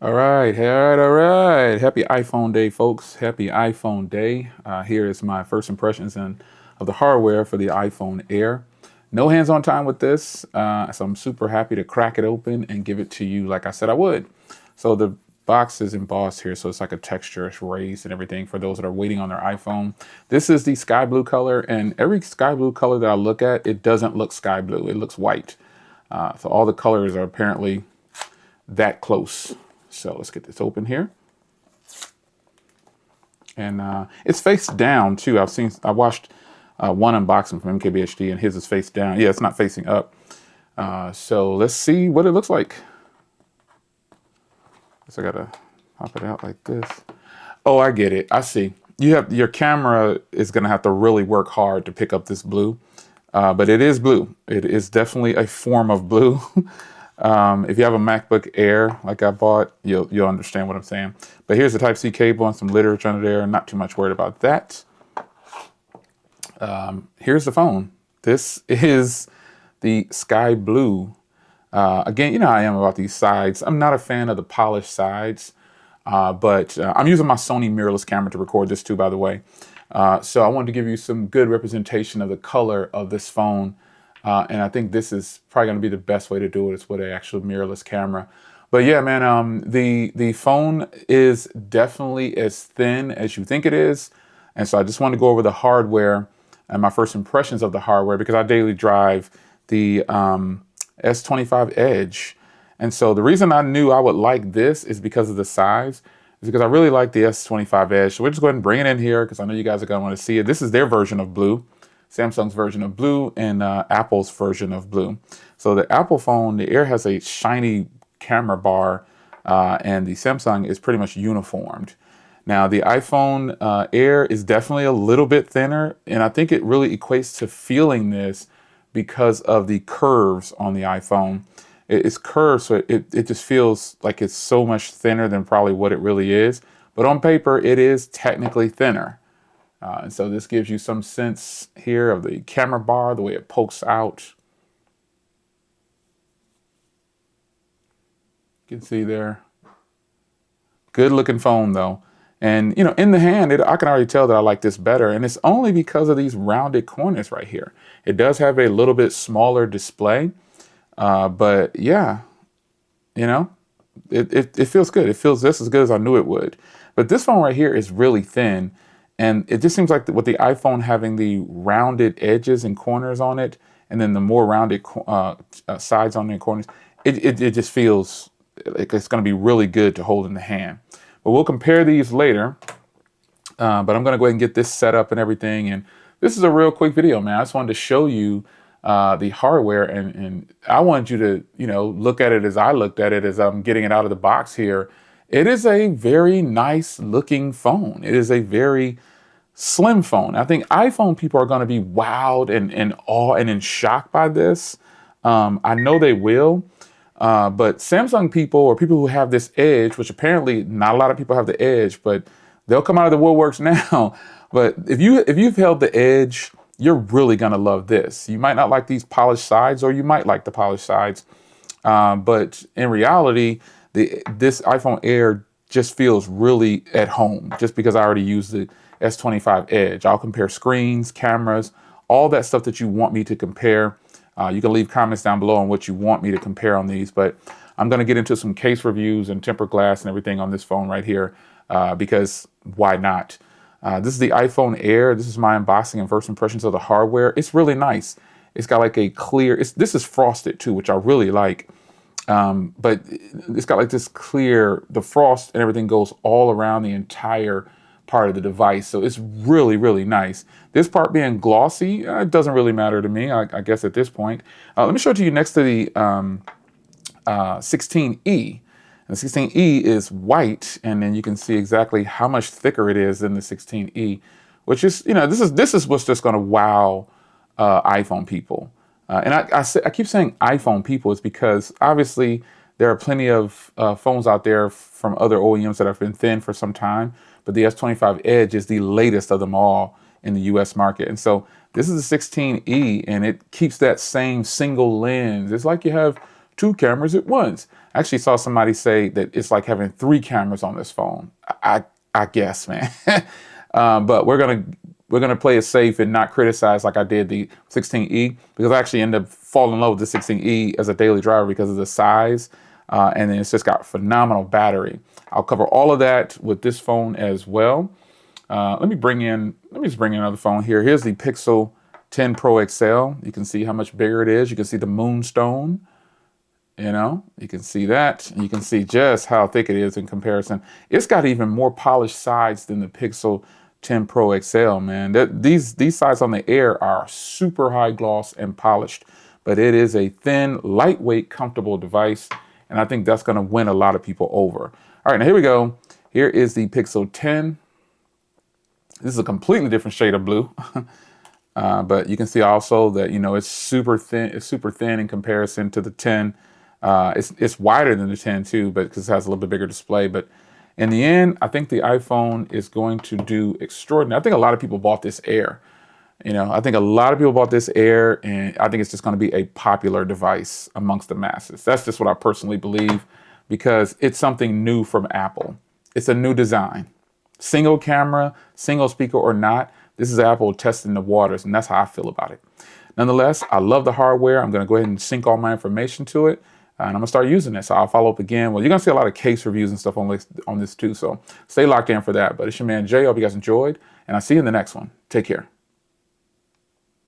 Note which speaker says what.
Speaker 1: All right, all right. Happy iPhone day, folks. Happy iPhone day. Here is my first impressions of the hardware for the iPhone Air. No hands-on time with this, so I'm super happy to crack it open and give it to you like I said I would. So the box is embossed here, so it's like a texture, it's raised and everything for those that are waiting on their iPhone. This is the sky blue color, and every sky blue color that I look at, it doesn't look sky blue, it looks white. So all the colors are apparently that close. So let's get this open here. And it's face down too. I watched one unboxing from MKBHD and his is face down. Yeah, it's not facing up. So let's see what it looks like. So I gotta pop it out like this. Oh, I get it. I see. Your camera is gonna have to really work hard to pick up this blue. But it is blue. It is definitely a form of blue. If you have a MacBook Air like I bought, you'll understand what I'm saying. But here's the Type-C cable and some literature under there. Not too much worried about that. Here's the phone. This is the sky blue. Again, you know how I am about these sides. I'm not a fan of the polished sides, but I'm using my Sony mirrorless camera to record this too, by the way. So I wanted to give you some good representation of the color of this phone. And I think this is probably going to be the best way to do it. It's with an actual mirrorless camera. But yeah, man, the phone is definitely as thin as you think it is. And so I just want to go over the hardware and my first impressions of the hardware because I daily drive the S25 Edge. And so the reason I knew I would like this is because of the size. Is because I really like the S25 Edge. So we're just going to bring it in here because I know you guys are going to want to see it. This is their version of blue. Samsung's version of blue and Apple's version of blue. So the Apple phone, the Air has a shiny camera bar and the Samsung is pretty much uniformed. Now the iPhone Air is definitely a little bit thinner and I think it really equates to feeling this because of the curves on the iPhone. It's curved, so it just feels like it's so much thinner than probably what it really is. But on paper, it is technically thinner. And so this gives you some sense here of the camera bar, the way it pokes out. You can see there. Good looking phone though. And you know, in the hand, I can already tell that I like this better. And it's only because of these rounded corners right here. It does have a little bit smaller display. But yeah, you know, it feels good. It feels just as good as I knew it would. But this phone right here is really thin. And it just seems like with the iPhone having the rounded edges and corners on it, and then the more rounded sides on the corners, it just feels like it's going to be really good to hold in the hand. But we'll compare these later. But I'm going to go ahead and get this set up and everything. And this is a real quick video, man. I just wanted to show you the hardware, and I wanted you to, you know, look at it as I looked at it as I'm getting it out of the box here. It is a very nice looking phone. It is a very slim phone. I think iPhone people are going to be wowed and in awe and in shock by this. I know they will. But Samsung people or people who have this Edge, which apparently not a lot of people have the Edge, but they'll come out of the woodworks now. But if you've held the Edge, you're really gonna love this. You might not like these polished sides, or you might like the polished sides. But in reality, this iPhone Air just feels really at home, just because I already used the S25 Edge. I'll compare screens, cameras, all that stuff that you want me to compare. You can leave comments down below on what you want me to compare on these, but I'm going to get into some case reviews and tempered glass and everything on this phone right here because why not? This is the iPhone Air. This is my unboxing and first impressions of the hardware. It's really nice. It's got like a clear, this is frosted too, which I really like. But it's got like this clear, the frost and everything goes all around the entire part of the device. So it's really, really nice. This part being glossy, it doesn't really matter to me, I guess at this point. Let me show it to you next to the 16E. And the 16E is white, and then you can see exactly how much thicker it is than the 16E, which is, you know, this is what's just going to wow iPhone people. And I keep saying iPhone people is because obviously there are plenty of phones out there from other OEMs that have been thin for some time, but the S25 Edge is the latest of them all in the US market. And so this is the 16E, and it keeps that same single lens. It's like you have 2 cameras at once. I actually saw somebody say that it's like having 3 cameras on this phone. I guess, man. But we're gonna play it safe and not criticize like I did the 16E, because I actually ended up falling in love with the 16E as a daily driver because of the size, and then it's just got phenomenal battery. I'll cover all of that with this phone as well. Let me just bring in another phone here. Here's the Pixel 10 Pro XL. You can see how much bigger it is. You can see the moonstone. You can see that. And you can see just how thick it is in comparison. It's got even more polished sides than the Pixel 10 Pro XL, man. These sides on the Air are super high gloss and polished, but it is a thin, lightweight, comfortable device, and I think that's going to win a lot of people over. All right, now here we go. Here is the Pixel 10. This is a completely different shade of blue, but you can see also that it's super thin. It's super thin in comparison to the 10. It's wider than the 10 too, but because it has a little bit bigger display. But in the end, I think the iPhone is going to do extraordinary. I think a lot of people bought this Air. I think a lot of people bought this Air, and I think it's just going to be a popular device amongst the masses. That's just what I personally believe, because it's something new from Apple. It's a new design. Single camera, single speaker or not, this is Apple testing the waters, and that's how I feel about it. Nonetheless, I love the hardware. I'm going to go ahead and sync all my information to it, and I'm going to start using it. So I'll follow up again. Well, you're going to see a lot of case reviews and stuff on this too, so stay locked in for that. But it's your man Jay. I hope you guys enjoyed, and I'll see you in the next one. Take care.